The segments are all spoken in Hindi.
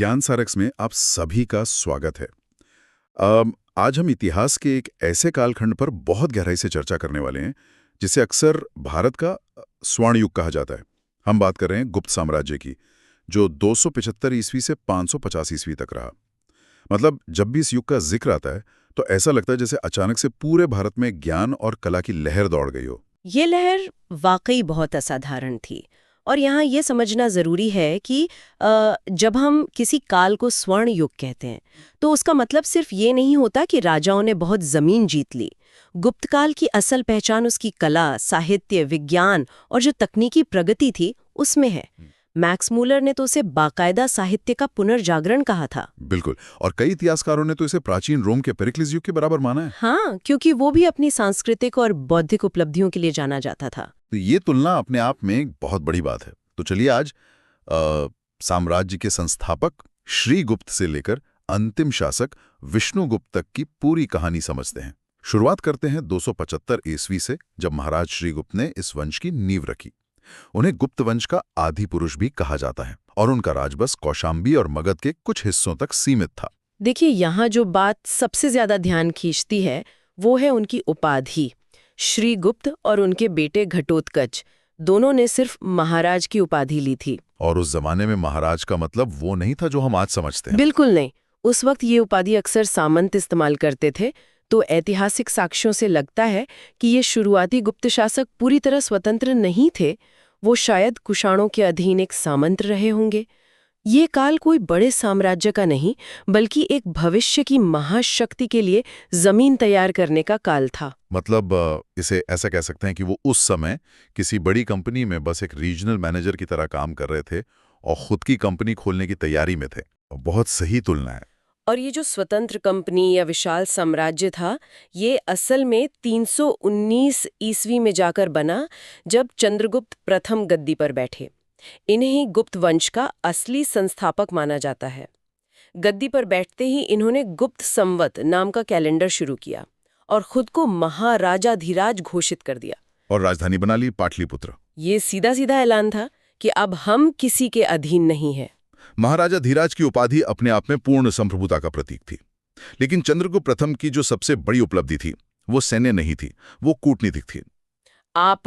ज्ञान सारक्स में आप सभी का स्वागत है। आज हम इतिहास के एक ऐसे कालखंड पर बहुत गहराई से चर्चा करने वाले हैं जिसे अक्सर भारत का स्वर्ण युग कहा जाता है। हम बात कर रहे हैं गुप्त साम्राज्य की, जो 275 ईस्वी से 550 ईस्वी तक रहा। मतलब जब भी इस युग का जिक्र आता है तो ऐसा लगता है जैसे अचानक से पूरे भारत में ज्ञान और कला की लहर दौड़ गई हो। ये लहर वाकई बहुत असाधारण थी। और यहाँ ये समझना ज़रूरी है कि जब हम किसी काल को स्वर्ण युग कहते हैं तो उसका मतलब सिर्फ ये नहीं होता कि राजाओं ने बहुत ज़मीन जीत ली। गुप्त काल की असल पहचान उसकी कला, साहित्य, विज्ञान और जो तकनीकी प्रगति थी उसमें है। मैक्स मूलर ने तो उसे बाकायदा साहित्य का पुनर्जागरण कहा था। बिल्कुल, और कई इतिहासकारों ने तो इसे प्राचीन रोम के पेरिक्लिस युग के बराबर माना है। हाँ, क्योंकि वो भी अपनी सांस्कृतिक और बौद्धिक उपलब्धियों के लिए जाना जाता था। तो ये तुलना अपने आप में एक बहुत बड़ी बात है। तो चलिए आज साम्राज्य के संस्थापक श्रीगुप्त से लेकर अंतिम शासक विष्णुगुप्त तक की पूरी कहानी समझते हैं। शुरुआत करते हैं 275 ईस्वी से, जब महाराज श्रीगुप्त ने इस वंश की नींव रखी। उन्हें गुप्त वंश का आदि पुरुष भी कहा जाता है और उनका राज बस कौशाम्बी और मगध के कुछ हिस्सों तक सीमित था। देखिए, यहाँ जो बात सबसे ज्यादा ध्यान खींचती है वो है उनकी उपाधि। श्रीगुप्त और उनके बेटे घटोत्कच दोनों ने सिर्फ महाराज की उपाधि ली थी। और उस जमाने में महाराज का मतलब वो नहीं था जो हम आज समझते हैं। बिल्कुल नहीं। उस वक्त ये उपाधि अक्सर सामंत इस्तेमाल करते थे। तो ऐतिहासिक साक्ष्यों से लगता है कि ये शुरुआती गुप्त शासक पूरी तरह स्वतंत्र नहीं थे। वो शायद कुषाणों के अधीन एक सामंत रहे होंगे। ये काल कोई बड़े साम्राज्य का नहीं, बल्कि एक भविष्य की महाशक्ति के लिए जमीन तैयार करने का काल था। मतलब इसे ऐसा कह सकते हैं कि वो उस समय किसी बड़ी कंपनी में बस एक रीजनल मैनेजर की तरह काम कर रहे थे और खुद की कंपनी खोलने की तैयारी में थे। बहुत सही तुलना है। और ये जो स्वतंत्र कंपनी या विशाल साम्राज्य था, ये असल में 319 ईस्वी में जाकर बना, जब चंद्रगुप्त प्रथम गद्दी पर बैठे। इन्हें ही गुप्त वंश का असली संस्थापक माना जाता है। गद्दी पर बैठते ही इन्होंने गुप्त संवत नाम का कैलेंडर शुरू किया और खुद को महाराजाधिराज घोषित कर दिया। और राजधानी बना ली पाटलिपुत्र। ये सीधा सीधा ऐलान था कि अब हम किसी के अधीन नहीं हैं। महाराजा धीराज की उपाधि अपने आप में पूर्ण संप्रभुता का प्रतीक थी। लेकिन चंद्रगुप्त प्रथम की जो सबसे बड़ी उपलब्धि थी वो सैन्य नहीं थी, वो कूटनीतिक थी। आप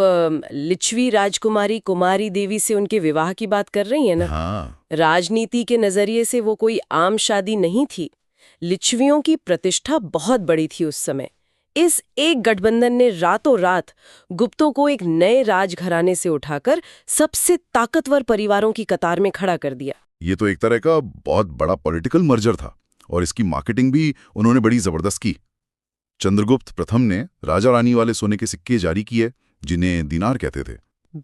लिच्छवी राजकुमारी कुमारी देवी से उनके विवाह की बात कर रही हैं ना? हाँ। राजनीति के नजरिए से वो कोई आम शादी नहीं थी। लिच्छवियों की प्रतिष्ठा बहुत बड़ी थी उस समय। इस एक गठबंधन ने रातों रात गुप्तों को एक नए राजघराने से उठाकर सबसे ताकतवर परिवारों की कतार में खड़ा कर दिया। ये तो एक तरह का बहुत बड़ा पॉलिटिकल मर्जर था और इसकी मार्केटिंग भी उन्होंने बड़ी जबरदस्त की। चंद्रगुप्त प्रथम ने राजा रानी वाले सोने के सिक्के जारी किए, जिन्हें दीनार कहते थे।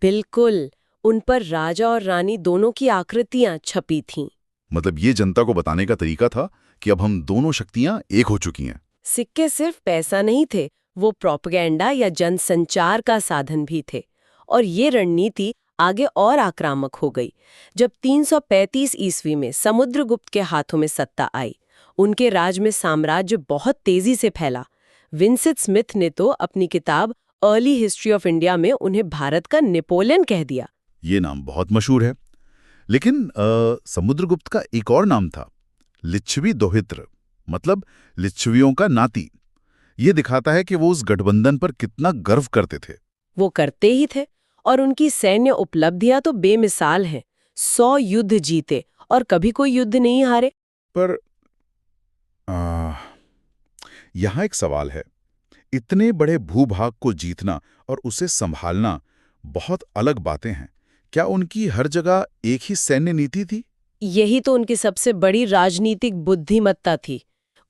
बिल्कुल, उन पर राजा और रानी दोनों की आकृतियां छपी थीं। मतलब ये जनता को बताने का तरीका था कि अब हम दोनों शक्तियां एक हो चुकी हैं। सिक्के सिर्फ पैसा नहीं थे, वो प्रोपेगेंडा या जनसंचार का साधन भी थे। और ये रणनीति आगे और आक्रामक हो गई जब 335 ईस्वी में समुद्रगुप्त के हाथों में सत्ता आई। उनके राज में साम्राज्य बहुत तेजी से फैला। विंसेंट स्मिथ ने तो अपनी किताब अर्ली हिस्ट्री ऑफ इंडिया में उन्हें भारत का नेपोलियन कह दिया। ये नाम बहुत मशहूर है। लेकिन समुद्रगुप्त का एक और नाम था, लिच्छवी दोहित्र, मतलब लिच्छवियों का नाती। ये दिखाता है कि वो उस गठबंधन पर कितना गर्व करते थे। वो करते ही थे, और उनकी सैन्य उपलब्धियां तो बेमिसाल हैं। 100 युद्ध जीते और कभी कोई युद्ध नहीं हारे। पर यहाँ एक सवाल है। इतने बड़े भूभाग को जीतना और उसे संभालना बहुत अलग बातें हैं। क्या उनकी हर जगह एक ही सैन्य नीति थी? यही तो उनकी सबसे बड़ी राजनीतिक बुद्धिमत्ता थी।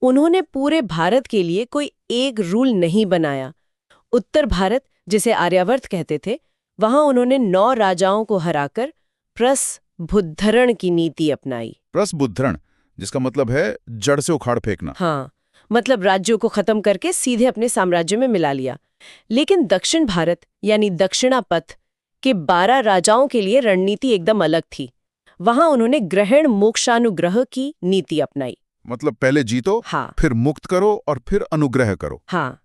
उन्होंने पूरे भारत के लिए कोई एक रूल नहीं बनाया। उत्तर भारत, जिसे आर्यावर्त कहते थे, वहां उन्होंने 9 राजाओं को हराकर प्रसबुद्धरण की नीति अपनाई। प्रसबुद्धरण, जिसका मतलब है जड़ से उखाड़ फेंकना। हाँ, मतलब राज्यों को खत्म करके सीधे अपने साम्राज्य में मिला लिया। लेकिन दक्षिण भारत यानी दक्षिणापथ के 12 राजाओं के लिए रणनीति एकदम अलग थी। वहां उन्होंने ग्रहण मोक्षानुग्रह की नीति अपनाई। मतलब पहले जीतो, हाँ, फिर मुक्त करो और फिर अनुग्रह करो। हाँ।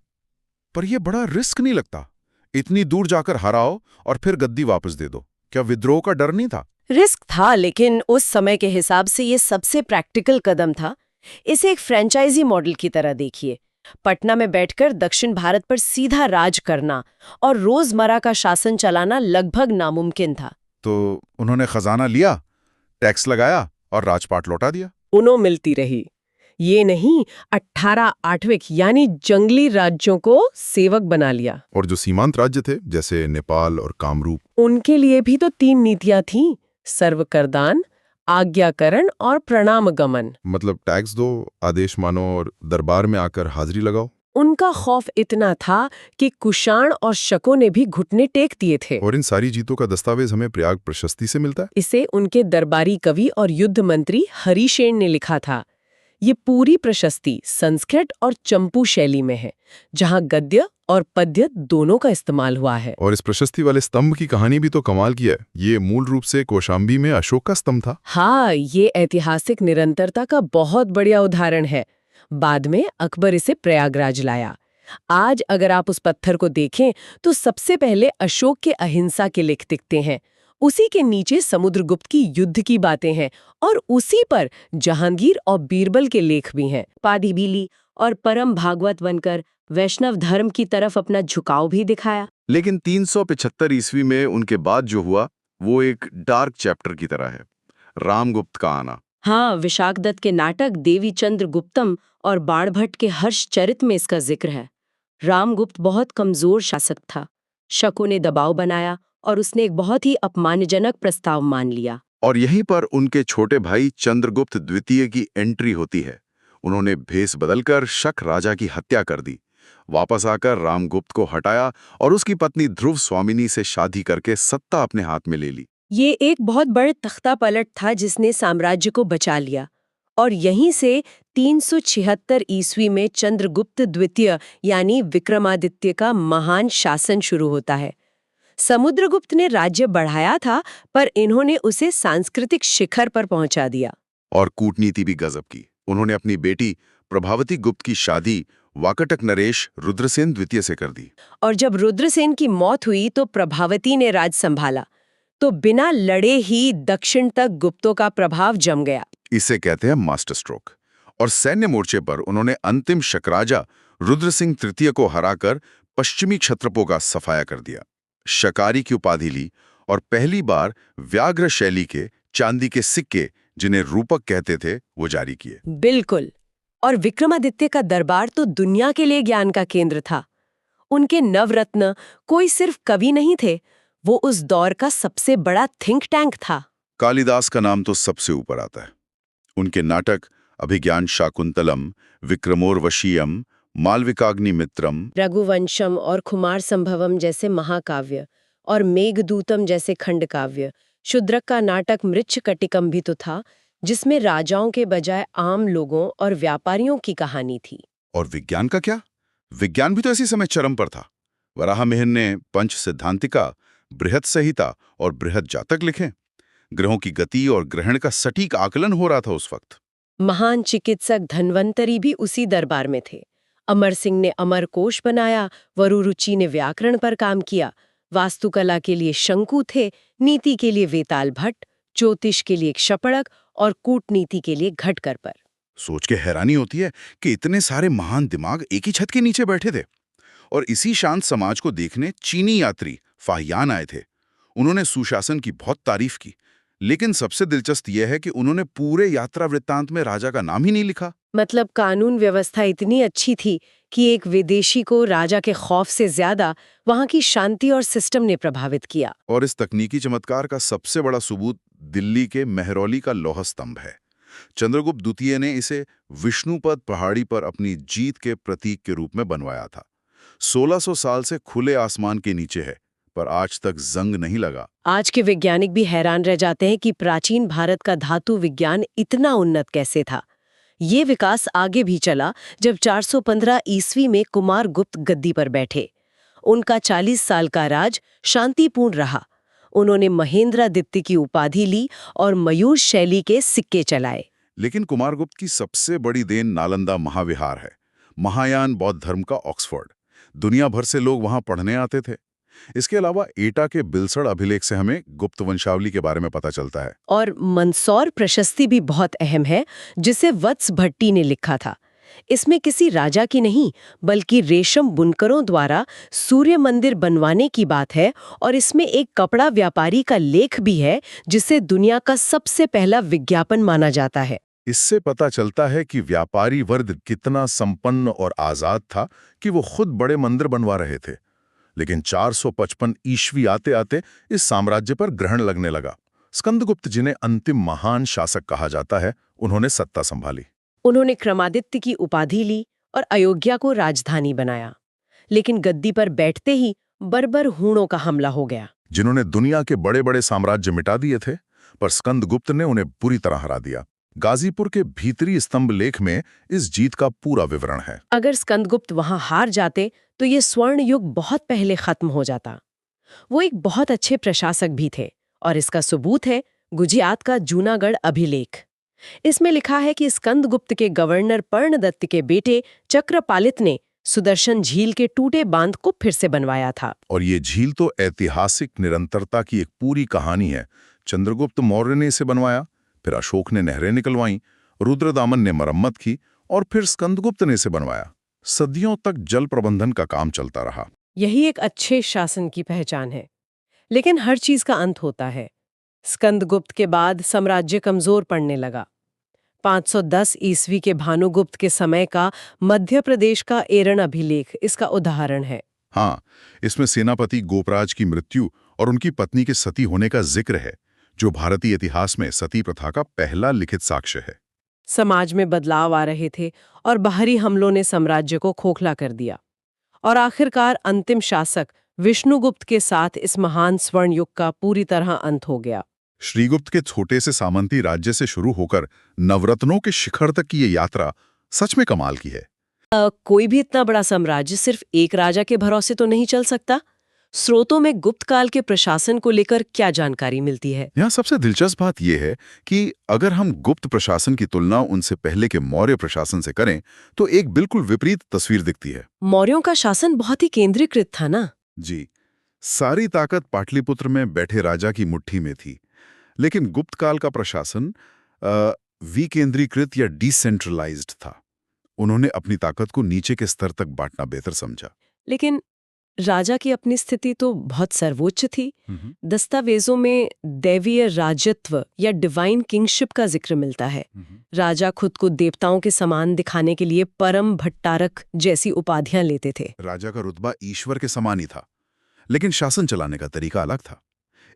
पर यह बड़ा रिस्क नहीं लगता? इतनी दूर जाकर हराओ और फिर गद्दी वापस दे दो। क्या विद्रोह का डर नहीं था? रिस्क था, लेकिन उस समय के हिसाब से ये सबसे प्रैक्टिकल कदम था। इसे एक फ्रेंचाइजी मॉडल की तरह देखिए। पटना में बैठकर दक्षिण भारत पर सीधा राज करना और रोजमर्रा का शासन चलाना लगभग नामुमकिन था। तो उन्होंने खजाना लिया, टैक्स लगाया और राजपाट लौटा दिया। उन्हों मिलती रही। ये नहीं, 18 आठविक यानी जंगली राज्यों को सेवक बना लिया। और जो सीमांत राज्य थे जैसे नेपाल और कामरूप, उनके लिए भी तो 3 नीतियां थीं, सर्वकरदान, आज्ञाकरण और प्रणामगमन। मतलब टैक्स दो, आदेश मानो और दरबार में आकर हाजिरी लगाओ। उनका खौफ इतना था कि कुषाण और शकों ने भी घुटने टेक दिए थे। और इन सारी जीतों का दस्तावेज हमें प्रयाग प्रशस्ति से मिलता है। इसे उनके दरबारी कवि और युद्ध मंत्री हरिशेन ने लिखा था। ये पूरी प्रशस्ति संस्कृत और चंपू शैली में है, जहां गद्य और पद्य दोनों का इस्तेमाल हुआ है। और इस प्रशस्ति वाले स्तंभ की कहानी भी तो कमाल की है। ये मूल रूप से कौशाम्बी में अशोक का स्तंभ था। हाँ, ये ऐतिहासिक निरंतरता का बहुत बढ़िया उदाहरण है। बाद में अकबर इसे प्रयागराज लाया। आज अगर आप उस पत्थर को देखें तो सबसे पहले अशोक के अहिंसा के लेख दिखते हैं। उसी के नीचे समुद्रगुप्त की युद्ध की बातें हैं और उसी पर जहांगीर और बीरबल के लेख भी हैं। पादी बीली और परम भागवत बनकर वैष्णव धर्म की तरफ अपना झुकाव भी दिखाया। लेकिन 375 ईस्वी में उनके बाद जो हुआ वो एक डार्क चैप्टर की तरह है, रामगुप्त का आना। हाँ, विशाखदत्त के नाटक देवीचंद्र गुप्तम और बाणभट्ट के हर्षचरित में इसका जिक्र है। रामगुप्त बहुत कमजोर शासक था। शकों ने दबाव बनाया और उसने एक बहुत ही अपमानजनक प्रस्ताव मान लिया। और यहीं पर उनके छोटे भाई चंद्रगुप्त द्वितीय की एंट्री होती है। उन्होंने भेष बदलकर शक राजा की हत्या कर दी, वापस आकर रामगुप्त को हटाया और उसकी पत्नी ध्रुव स्वामिनी से शादी करके सत्ता अपने हाथ में ले ली। ये एक बहुत बड़े तख्ता पलट था जिसने साम्राज्य को बचा लिया। और यहीं से 376 ईस्वी में चंद्रगुप्त द्वितीय यानी विक्रमादित्य का महान शासन शुरू होता है। समुद्रगुप्त ने राज्य बढ़ाया था, पर इन्होंने उसे सांस्कृतिक शिखर पर पहुंचा दिया। और कूटनीति भी गजब की। उन्होंने अपनी बेटी प्रभावती गुप्त की शादी वाकटक नरेश रुद्रसेन द्वितीय से कर दी। और जब रुद्रसेन की मौत हुई तो प्रभावती ने राज संभाला। तो बिना लड़े ही दक्षिण तक गुप्तों का प्रभाव जम गया। इसे कहते हैं मास्टर स्ट्रोक। और सैन्य मोर्चे पर उन्होंने अंतिम शकराजा रुद्रसिंह तृतीय को हराकर पश्चिमी क्षत्रपों का सफाया कर दिया, शकारी की उपाधि ली और पहली बार व्याघ्र शैली के चांदी के सिक्के, जिन्हें रूपक कहते थे, वो जारी किए। बिल्कुल। और विक्रमादित्य का दरबार तो दुनिया के लिए ज्ञान का केंद्र था। उनके नवरत्न कोई सिर्फ कवि नहीं थे, वो उस दौर का सबसे बड़ा थिंक टैंक था। कालिदास का नाम तो सबसे ऊपर आता है। उनके नाटक अभिज्ञान शाकुंतलम, विक्रमोर्वशीयम, मालविकाग्निमित्रम, रघुवंशम और कुमार संभवम जैसे महाकाव्य और मेघदूतम जैसे खंडकाव्य, शूद्रक का नाटक मृच्छकटिकम भी तो था, जिसमें राजाओं के बजाय आम लोगों और व्यापारियों की कहानी थी। और विज्ञान का क्या? विज्ञान भी तो इसी समय चरम पर था। वराहमिहिर ने पंच सिद्धांतिका, बृहद संहिता और बृहद जातक लिखे। ग्रहों की गति और ग्रहण का सटीक आकलन हो रहा था उस वक्त। महान चिकित्सक धन्वंतरी भी उसी दरबार में थे। अमर सिंह ने अमरकोश बनाया, वरुरुचि ने व्याकरण पर काम किया, वास्तुकला के लिए शंकु थे, नीति के लिए वेताल भट्ट, ज्योतिष के लिए क्षपणक और कूटनीति के लिए घटकर पर। सोच के हैरानी होती है कि इतने सारे महान दिमाग एक ही छत के नीचे बैठे थे। और इसी शांत समाज को देखने चीनी यात्री फाहियान आए थे। उन्होंने सुशासन की बहुत तारीफ की, लेकिन सबसे दिलचस्प यह है कि उन्होंने पूरे यात्रा वृत्तांत में राजा का नाम ही नहीं लिखा। मतलब कानून व्यवस्था इतनी अच्छी थी कि एक विदेशी को राजा के खौफ से ज्यादा वहां की शांति और सिस्टम ने प्रभावित किया। और इस तकनीकी चमत्कार का सबसे बड़ा सबूत दिल्ली के मेहरौली का लौह स्तंभ है। चंद्रगुप्त द्वितीय ने इसे विष्णुपद पहाड़ी पर अपनी जीत के प्रतीक के रूप में बनवाया था। 1600 साल से खुले आसमान के नीचे है, पर आज तक जंग नहीं लगा। आज के वैज्ञानिक भी हैरान रह जाते हैं कि प्राचीन भारत का धातु विज्ञान इतना उन्नत कैसे था। ये विकास आगे भी चला जब 415 ईस्वी में कुमारगुप्त गद्दी पर बैठे। उनका 40 साल का राज शांतिपूर्ण रहा। उन्होंने महेंद्रादित्य की उपाधि ली और मयूर शैली के सिक्के चलाए। लेकिन कुमारगुप्त की सबसे बड़ी देन नालंदा महाविहार है, महायान बौद्ध धर्म का ऑक्सफोर्ड। दुनिया भर से लोग वहां पढ़ने आते थे। इसके अलावा एटा के बिलसड़ अभिलेख से हमें गुप्त वंशावली के बारे में पता चलता है। और मंदसौर प्रशस्ति भी बहुत अहम है, जिसे वत्स भट्टी ने लिखा था। इसमें किसी राजा की नहीं, बल्कि रेशम बुनकरों द्वारा सूर्य मंदिर बनवाने की बात है, और इसमें एक कपड़ा व्यापारी का लेख भी है, जिसे दुनिया का सबसे पहला विज्ञापन माना जाता है। इससे पता चलता है कि व्यापारी वर्ग कितना संपन्न और आजाद था कि वो खुद बड़े मंदिर बनवा रहे थे। लेकिन 455 ईस्वी आते आते इस साम्राज्य पर ग्रहण लगने लगा। स्कंदगुप्त, जिन्हें अंतिम महान शासक कहा जाता है, उन्होंने सत्ता संभाली। उन्होंने क्रमादित्य की उपाधि ली और अयोध्या को राजधानी बनाया। लेकिन गद्दी पर बैठते ही बर्बर हूणों का हमला हो गया, जिन्होंने दुनिया के बड़े बड़े साम्राज्य मिटा दिए थे, पर स्कंदगुप्त ने उन्हें बुरी तरह हरा दिया। गाजीपुर के भीतरी स्तंभ लेख में इस जीत का पूरा विवरण है। अगर स्कंदगुप्त वहां हार जाते तो ये स्वर्ण युग बहुत पहले खत्म हो जाता। वो एक बहुत अच्छे प्रशासक भी थे, और इसका सबूत है गुजरात का जूनागढ़ अभिलेख। इसमें लिखा है कि स्कंदगुप्त के गवर्नर पर्णदत्त के बेटे चक्रपालित ने सुदर्शन झील के टूटे बांध को फिर से बनवाया था। और ये झील तो ऐतिहासिक निरंतरता की एक पूरी कहानी है। चंद्रगुप्त मौर्य ने इसे बनवाया, फिर अशोक ने नहरें निकलवाईं, रुद्रदामन ने मरम्मत की, और फिर स्कंदगुप्त ने इसे बनवाया। सदियों तक जल प्रबंधन का काम चलता रहा। यही एक अच्छे शासन की पहचान है। लेकिन हर चीज का अंत होता है। स्कंदगुप्त के बाद साम्राज्य कमजोर पड़ने लगा। 510 ईस्वी के भानुगुप्त के समय का मध्य प्रदेश का एरण अभिलेख इसका उदाहरण है। हाँ, इसमें सेनापति गोपराज की मृत्यु और उनकी पत्नी के सती होने का जिक्र है, जो भारतीय इतिहास में सती प्रथा का पहला लिखित साक्ष्य है। समाज में बदलाव आ रहे थे और बाहरी हमलों ने साम्राज्य को खोखला कर दिया। और आखिरकार अंतिम शासक विष्णुगुप्त के साथ इस महान स्वर्ण युग का पूरी तरह अंत हो गया। श्रीगुप्त के छोटे से सामंती राज्य से शुरू होकर नवरत्नों के शिखर तक की ये यात्रा सच में कमाल की है। कोई भी इतना बड़ा साम्राज्य सिर्फ एक राजा के भरोसे तो नहीं चल सकता। स्रोतों में गुप्त काल के प्रशासन को लेकर क्या जानकारी मिलती है? यहाँ सबसे दिलचस्प बात यह है कि अगर हम गुप्त प्रशासन की तुलना उनसे पहले के मौर्य प्रशासन से करें, तो एक बिल्कुल विपरीत तस्वीर दिखती है। मौर्यों का शासन बहुत ही केंद्रीकृत था ना? जी, सारी ताकत पाटलिपुत्र में बैठे राजा की मुट्ठी में थी। लेकिन गुप्त काल का प्रशासन विकेंद्रीकृत या डिसेंट्रलाइज्ड था। उन्होंने अपनी ताकत को नीचे के स्तर तक बांटना बेहतर समझा। लेकिन राजा की अपनी स्थिति तो बहुत सर्वोच्च थी। दस्तावेजों में दैवीय राजत्व या डिवाइन किंगशिप का जिक्र मिलता है। राजा खुद को देवताओं के समान दिखाने के लिए परम भट्टारक जैसी उपाधियां लेते थे। राजा का रुतबा ईश्वर के समान ही था, लेकिन शासन चलाने का तरीका अलग था।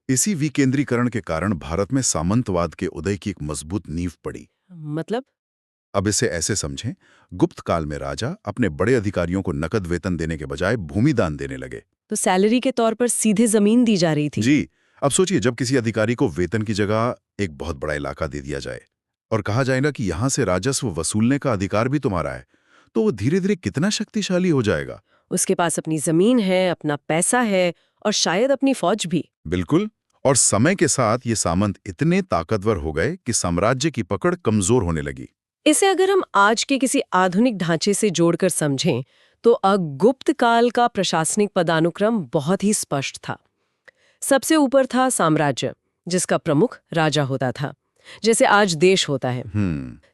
इसी विकेंद्रीकरण के कारण भारत में सामंतवाद के उदय की एक मजबूत नींव पड़ी। मतलब? अब इसे ऐसे समझें, गुप्त काल में राजा अपने बड़े अधिकारियों को नकद वेतन देने के बजाय भूमि दान देने लगे। तो सैलरी के तौर पर सीधे जमीन दी जा रही थी। जी, अब सोचिए, जब किसी अधिकारी को वेतन की जगह एक बहुत बड़ा इलाका दे दिया जाए और कहा जाए ना कि यहां से राजस्व वसूलने का अधिकार भी तुम्हारा है, तो वो धीरे धीरे कितना शक्तिशाली हो जाएगा। उसके पास अपनी जमीन है, अपना पैसा है और शायद अपनी फौज भी। बिल्कुल। और समय के साथ ये सामंत इतने ताकतवर हो गए कि साम्राज्य की पकड़ कमजोर होने लगी। इसे अगर हम आज के किसी आधुनिक ढांचे से जोड़कर समझें, तो गुप्त काल का प्रशासनिक पदानुक्रम बहुत ही स्पष्ट था। सबसे ऊपर था साम्राज्य, जिसका प्रमुख राजा होता था, जैसे आज देश होता है।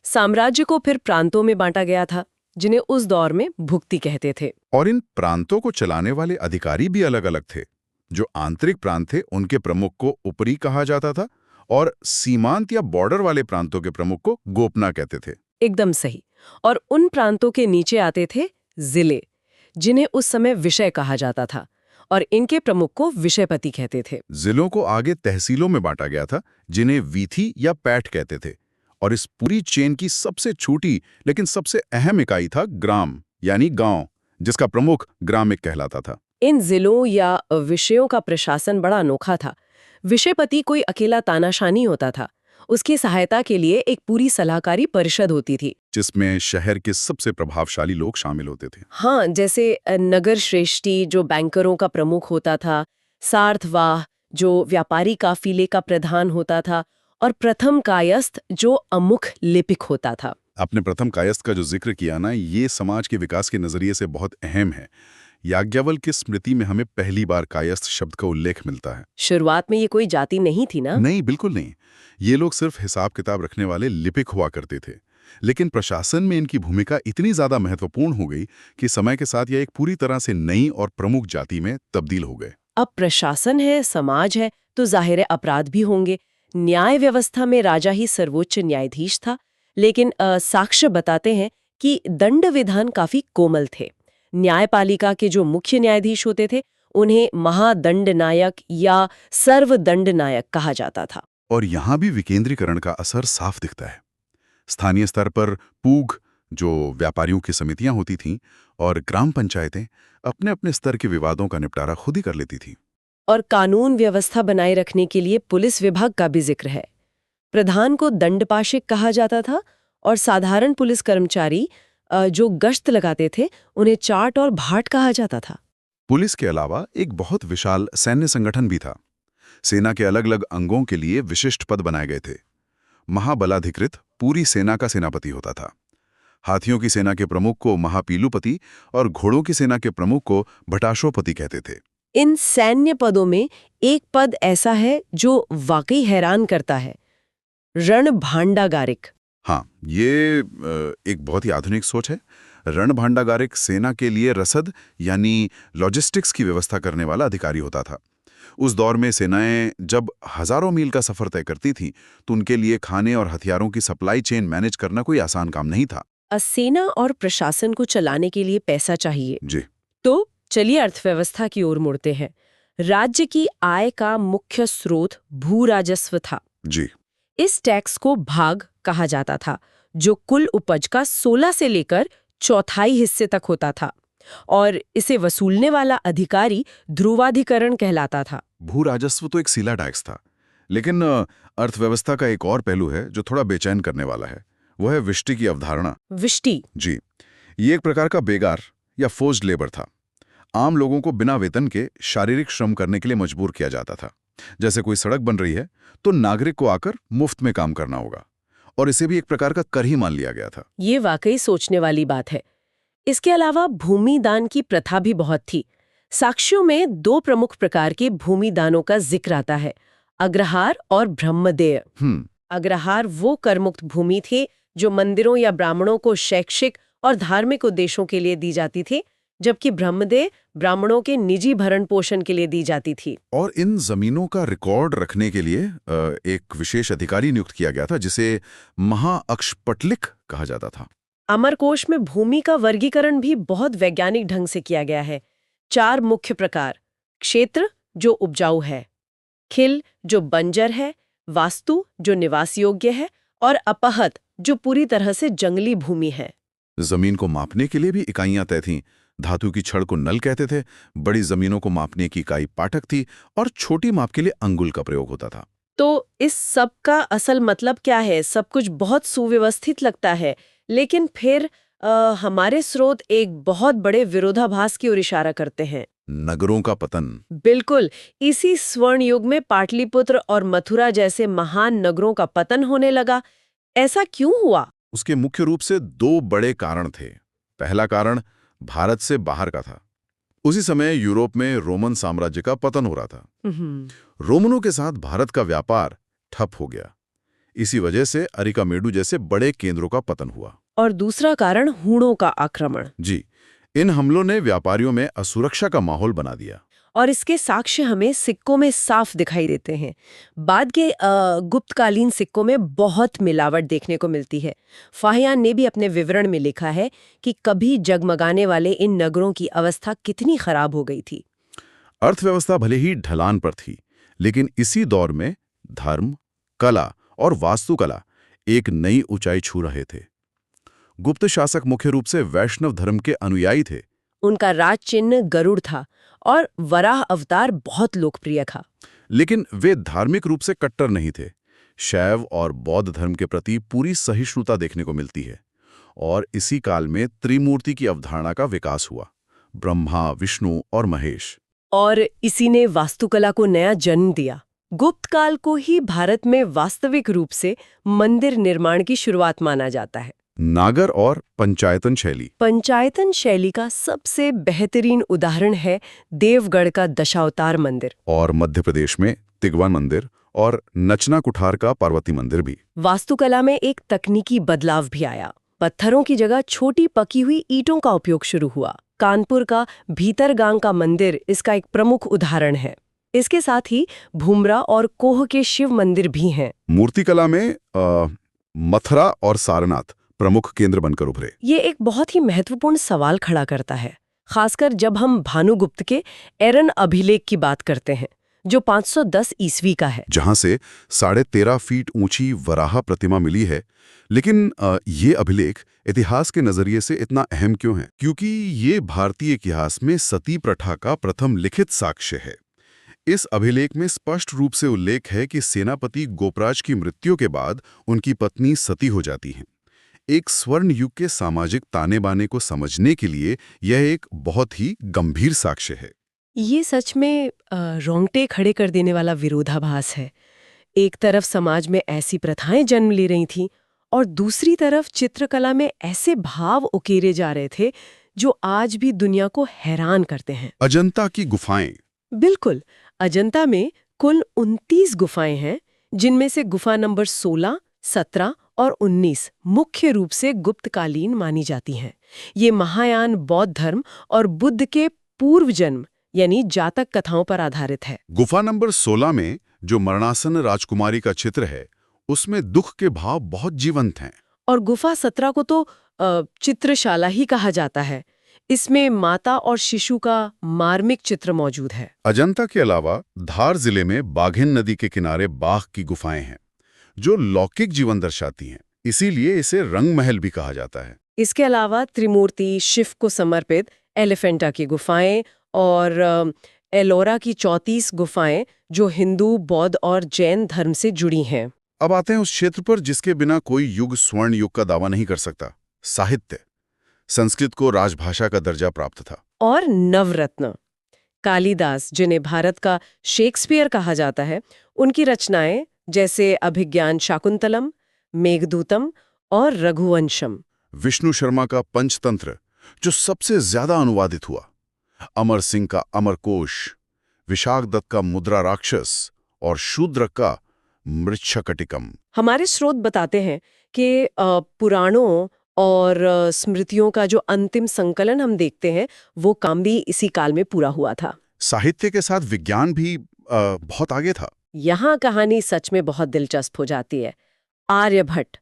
साम्राज्य को फिर प्रांतों में बांटा गया था, जिन्हें उस दौर में भुक्ति कहते थे। और इन प्रांतों को चलाने वाले अधिकारी भी अलग अलग थे। जो आंतरिक प्रांत थे, उनके प्रमुख को उपरी कहा जाता था, और सीमांत या बॉर्डर वाले प्रांतों के प्रमुख को गोपना कहते थे। एकदम सही। और उन प्रांतों के नीचे आते थे जिले, जिन्हें उस समय विषय कहा जाता था, और इनके प्रमुख को विषयपति कहते थे। जिलों को आगे तहसीलों में बांटा गया था, जिन्हें वीथी या पैठ कहते थे। और इस पूरी चेन की सबसे छोटी लेकिन सबसे अहम इकाई था ग्राम, यानी गांव, जिसका प्रमुख ग्रामिक कहलाता था। इन जिलों या विषयों का प्रशासन बड़ा अनोखा था। विषयपति कोई अकेला तानाशाह नहीं होता था। उसकी सहायता के लिए एक पूरी सलाहकारी परिषद होती थी, जिसमें शहर के सबसे प्रभावशाली लोग शामिल होते थे। हाँ, जैसे नगर श्रेष्ठी जो बैंकरों का प्रमुख होता था, सार्थवाह जो व्यापारी काफिले का प्रधान होता था, और प्रथम कायस्थ जो अमुख लिपिक होता था। आपने प्रथम कायस्थ का जो जिक्र किया ना, ये समाज के विकास के नजरिए से बहुत अहम है। याज्ञवल्क्य की स्मृति में हमें पहली बार कायस्थ शब्द का उल्लेख मिलता है। शुरुआत में ये कोई जाति नहीं थी ना? नहीं, बिल्कुल नहीं। ये लोग सिर्फ हिसाब किताब रखने वाले लिपिक हुआ करते थे, लेकिन प्रशासन में इनकी भूमिका इतनी ज्यादा महत्वपूर्ण हो गई कि समय के साथ यह एक पूरी तरह से नई और प्रमुख जाति में तब्दील हो गए। अब प्रशासन है, समाज है, तो जाहिर है अपराध भी होंगे। न्याय व्यवस्था में राजा ही सर्वोच्च न्यायाधीश था, लेकिन साक्ष्य बताते हैं कि दंड विधान काफी कोमल थे। न्यायपालिका के जो मुख्य न्यायाधीश होते थे उन्हें महादंड नायक या सर्वदंड नायक कहा जाता था। और यहाँ भी विकेंद्रीकरण का असर साफ दिखता है। स्थानीय स्तर पर पूग, जो व्यापारियों की समितियां होती थीं, और ग्राम पंचायतें अपने अपने स्तर के विवादों का निपटारा खुद ही कर लेती थीं। और कानून व्यवस्था बनाए रखने के लिए पुलिस विभाग का भी जिक्र है। प्रधान को दंडपाशिक कहा जाता था और साधारण पुलिस कर्मचारी जो गश्त लगाते थे उन्हें चाट और भाट कहा जाता था। पुलिस के अलावा एक बहुत विशाल सैन्य संगठन भी था। सेना के अलग अलग अंगों के लिए विशिष्ट पद बनाए गए थे। महाबलाधिकृत पूरी सेना का सेनापति होता था। हाथियों की सेना के प्रमुख को महापीलुपति और घोड़ों की सेना के प्रमुख को भटाशोपति कहते थे। इन सैन्य पदों में एक पद ऐसा है जो वाकई हैरान करता है, रणभांडागारिक। हाँ, ये एक बहुत ही आधुनिक सोच है। रणभांडागारिक सेना के लिए रसद यानी लॉजिस्टिक्स की व्यवस्था करने वाला अधिकारी होता था। उस दौर में सेनाएं जब हजारों मील का सफर तय करती थीं, तो उनके लिए खाने और हथियारों की सप्लाई चेन मैनेज करना कोई आसान काम नहीं था। सेना और प्रशासन को चलाने के लिए पैसा चाहिए जी। तो चलिए अर्थव्यवस्था की ओर मुड़ते हैं। राज्य की आय का मुख्य स्रोत भू राजस्व था। जी। इस टैक्स को भाग कहा जाता था, जो कुल उपज का 16 से लेकर चौथाई हिस्से तक होता था, और इसे वसूलने वाला अधिकारी ध्रुवाधिकरण कहलाता था। भू राजस्व तो एक सीला टैक्स था, लेकिन अर्थव्यवस्था का एक और पहलू है जो थोड़ा बेचैन करने वाला है। वो है विष्टि की अवधारणा। विष्टि? जी, ये एक प्रकार का बेगार या फोर्स्ड लेबर था। आम लोगों को बिना वेतन के शारीरिक श्रम करने के लिए मजबूर किया जाता था। जैसे कोई सड़क बन रही है तो नागरिक को आकर मुफ्त में काम करना होगा, और इसे भी एक प्रकार का कर ही मान लिया गया था। ये वाकई सोचने वाली बात है। इसके अलावा भूमि दान की प्रथा भी बहुत थी। साक्ष्यों में 2 प्रमुख प्रकार के भूमि दानों का जिक्र आता है, अग्रहार और ब्रह्मदेय। अग्रहार वो करमुक्त भूमि थे जो मंदिरों या ब्राह्मणों को शैक्षिक और धार्मिक उद्देश्यों के लिए दी जाती थी, जबकि ब्रह्मदेय ब्राह्मणों के निजी भरण पोषण के लिए दी जाती थी। और इन जमीनों का रिकॉर्ड रखने के लिए एक विशेष अधिकारी नियुक्त किया गया था, जिसे महाअक्षपटलिक कहा जाता था। अमरकोश में भूमि का वर्गीकरण भी बहुत वैज्ञानिक ढंग से किया गया है। 4 मुख्य प्रकार: क्षेत्र जो उपजाऊ है, खिल जो बंजर है, वास्तु जो निवास योग्य है, और अपहत जो पूरी तरह से जंगली भूमि है। जमीन को मापने के लिए भी इकाइयां तय थीं। धातु की छड़ को नल कहते थे, बड़ी जमीनों को मापने की इकाई पाटक थी, और छोटी माप के लिए अंगुल का प्रयोग होता था। तो इस सब का असल मतलब क्या है? सब कुछ बहुत सुव्यवस्थित लगता है, लेकिन फिर हमारे स्रोत एक बहुत बड़े विरोधाभास की ओर इशारा करते हैं। नगरों का पतन। बिल्कुल, इसी स्वर्ण युग में पाटलिपुत्र और मथुरा जैसे महान नगरों का पतन होने लगा। ऐसा क्यों हुआ? उसके मुख्य रूप से 2 बड़े कारण थे। पहला कारण भारत से बाहर का था। उसी समय यूरोप में रोमन साम्राज्य का पतन हो रहा था। रोमनों के साथ भारत का व्यापार ठप हो गया। इसी वजह से अरिकामेडु जैसे बड़े केंद्रों का पतन हुआ। और दूसरा कारण हूणों का आक्रमण। जी, इन हमलों ने व्यापारियों में असुरक्षा का माहौल बना दिया। और इसके साक्ष्य हमें सिक्कों में साफ दिखाई देते हैं। बाद के गुप्तकालीन सिक्कों में बहुत मिलावट देखने को मिलती है। फाहियान ने भी अपने विवरण में लिखा है कि कभी जगमगाने वाले इन नगरों की अवस्था कितनी खराब हो गई थी। अर्थव्यवस्था भले ही ढलान पर थी, लेकिन इसी दौर में धर्म, कला और वास्तुकला एक नई ऊंचाई छू रहे थे। गुप्त शासक मुख्य रूप से वैष्णव धर्म के अनुयायी थे। उनका राज चिन्ह गरुड़ था और वराह अवतार बहुत लोकप्रिय था। लेकिन वे धार्मिक रूप से कट्टर नहीं थे। शैव और बौद्ध धर्म के प्रति पूरी सहिष्णुता देखने को मिलती है। और इसी काल में त्रिमूर्ति की अवधारणा का विकास हुआ, ब्रह्मा, विष्णु और महेश। और इसी ने वास्तुकला को नया जन्म दिया। गुप्त काल को ही भारत में वास्तविक रूप से मंदिर निर्माण की शुरुआत माना जाता है। नागर और पंचायतन शैली। पंचायतन शैली का सबसे बेहतरीन उदाहरण है देवगढ़ का दशावतार मंदिर। और मध्य प्रदेश में तिगवान मंदिर और नचना कुठार का पार्वती मंदिर भी। वास्तुकला में एक तकनीकी बदलाव भी आया। पत्थरों की जगह छोटी पकी हुई ईंटों का उपयोग शुरू हुआ। कानपुर का भीतरगांग का मंदिर इसका एक प्रमुख उदाहरण है। इसके साथ ही भूमरा और कोह के शिव मंदिर भी हैं। मूर्तिकला में मथुरा और सारनाथ प्रमुख केंद्र बनकर उभरे। ये एक बहुत ही महत्वपूर्ण सवाल खड़ा करता है, खासकर जब हम भानुगुप्त के एरन अभिलेख की बात करते हैं, जो 510 ईस्वी का है, जहां से 13.5 फीट ऊंची वराह प्रतिमा मिली है। लेकिन ये अभिलेख इतिहास के नजरिए से इतना अहम क्यों है? क्योंकि ये भारतीय इतिहास में सती प्रथा का प्रथम लिखित साक्ष्य है। इस अभिलेख में स्पष्ट रूप से उल्लेख है कि सेनापति गोपराज की मृत्यु के बाद उनकी पत्नी सती हो जाती हैं। एक स्वर्ण युग के सामाजिक ताने बाने को समझने के लिए यह एक बहुत ही गंभीर साक्ष्य है। ये सच में रोंगटे खड़े कर देने वाला विरोधाभास है। एक तरफ समाज में ऐसी प्रथाएं जन्म ले रही थीं और दूसरी तरफ चित्रकला में ऐसे भाव उकेरे जा रहे थे जो आज भी दुनिया को हैरान करते हैं। अजंता की गुफाएं। बिल्कुल, अजंता में कुल 29 गुफाएं हैं, जिनमें से गुफा नंबर 16, 17 और 19 मुख्य रूप से गुप्तकालीन मानी जाती हैं। ये महायान बौद्ध धर्म और बुद्ध के पूर्व जन्म यानी जातक कथाओं पर आधारित है। गुफा नंबर 16 में जो मरणासन राजकुमारी का चित्र है, उसमें दुख के भाव बहुत जीवंत हैं। और गुफा 17 को तो चित्रशाला ही कहा जाता है। इसमें माता और शिशु का मार्मिक चित्र मौजूद है। अजंता के अलावा धार जिले में बाघिन नदी के किनारे बाघ की गुफाएं हैं, जो लौकिक जीवन दर्शाती हैं। इसीलिए इसे रंग महल भी कहा जाता है। इसके अलावा त्रिमूर्ति शिव को समर्पित एलिफेंटा की गुफाएं और एलोरा की 34 गुफाएं जो हिंदू, बौद्ध और जैन धर्म से जुड़ी हैं। अब आते हैं उस क्षेत्र पर जिसके बिना कोई युग स्वर्ण युग का दावा नहीं कर सकता, साहित्य। संस्कृत को राजभाषा का दर्जा प्राप्त था। और नवरत्न कालिदास, जिन्हें भारत का शेक्सपियर कहा जाता है, उनकी रचनाएं जैसे अभिज्ञान शाकुंतलम, मेघदूतम और रघुवंशम, विष्णु शर्मा का पंचतंत्र जो सबसे ज्यादा अनुवादित हुआ, अमर सिंह का अमरकोश, विशाख दत्त का मुद्रा राक्षस और शूद्रक का मृच्छकटिकम। हमारे स्रोत बताते हैं कि पुराणों और स्मृतियों का जो अंतिम संकलन हम देखते हैं, वो काम भी इसी काल में पूरा हुआ था। साहित्य के साथ विज्ञान भी बहुत आगे था। यहाँ कहानी सच में बहुत दिलचस्प हो जाती है। आर्यभट्ट,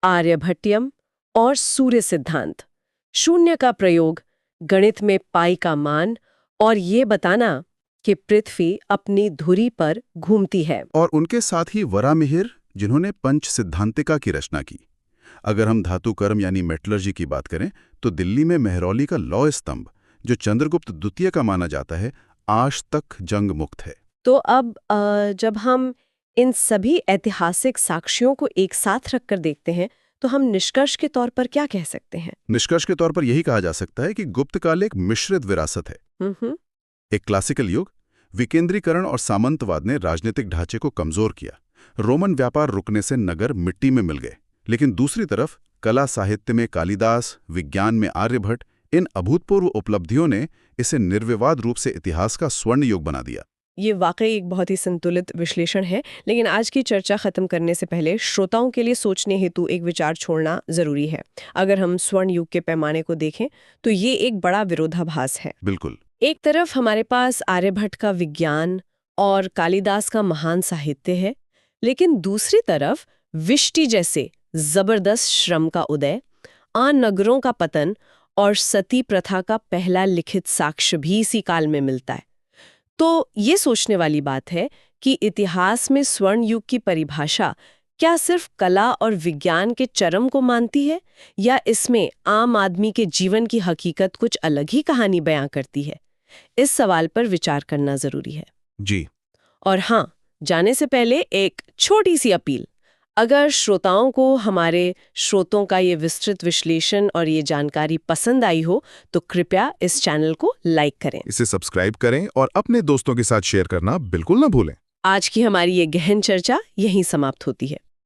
आर्यभट्टियम और सूर्य सिद्धांत, शून्य का प्रयोग, गणित में पाई का मान और ये बताना कि पृथ्वी अपनी धुरी पर घूमती है। और उनके साथ ही वरामिहिर, जिन्होंने पंच सिद्धांतिका की रचना की। अगर हम धातु कर्म यानी मेटलर्जी की बात करें तो दिल्ली में मेहरौली का लौह स्तंभ, जो चंद्रगुप्त द्वितीय का माना जाता है, आज तक जंग मुक्त है। तो अब जब हम इन सभी ऐतिहासिक साक्ष्यों को एक साथ रखकर देखते हैं तो हम निष्कर्ष के तौर पर क्या कह सकते हैं? निष्कर्ष के तौर पर यही कहा जा सकता है कि गुप्त काल एक मिश्रित विरासत है। एक क्लासिकल युग, विकेंद्रीकरण और सामंतवाद ने राजनीतिक ढांचे को कमजोर किया। रोमन व्यापार रुकने से नगर मिट्टी में मिल गए। लेकिन दूसरी तरफ कला साहित्य में कालिदास, विज्ञान में आर्यभट्ट, इन अभूतपूर्व उपलब्धियों ने इसे निर्विवाद रूप से इतिहास का स्वर्ण युग बना दिया। ये वाकई एक बहुत ही संतुलित विश्लेषण है, लेकिन आज की चर्चा खत्म करने से पहले श्रोताओं के लिए सोचने हेतु एक विचार छोड़ना जरूरी है। अगर हम स्वर्ण युग के पैमाने को देखें तो ये एक बड़ा विरोधाभास है। बिल्कुल। एक तरफ हमारे पास आर्यभट्ट का विज्ञान और कालिदास का महान साहित्य है, लेकिन दूसरी तरफ विष्टि जैसे जबरदस्त श्रम का उदय, आन नगरों का पतन और सती प्रथा का पहला लिखित साक्ष्य भी इसी काल में मिलता है। तो ये सोचने वाली बात है कि इतिहास में स्वर्ण युग की परिभाषा क्या सिर्फ कला और विज्ञान के चरम को मानती है, या इसमें आम आदमी के जीवन की हकीकत कुछ अलग ही कहानी बयां करती है? इस सवाल पर विचार करना जरूरी है। जी। और हाँ, जाने से पहले एक छोटी सी अपील। अगर श्रोताओं को हमारे श्रोतों का ये विस्तृत विश्लेषण और ये जानकारी पसंद आई हो तो कृपया इस चैनल को लाइक करें, इसे सब्सक्राइब करें और अपने दोस्तों के साथ शेयर करना बिल्कुल ना भूलें। आज की हमारी ये गहन चर्चा यहीं समाप्त होती है।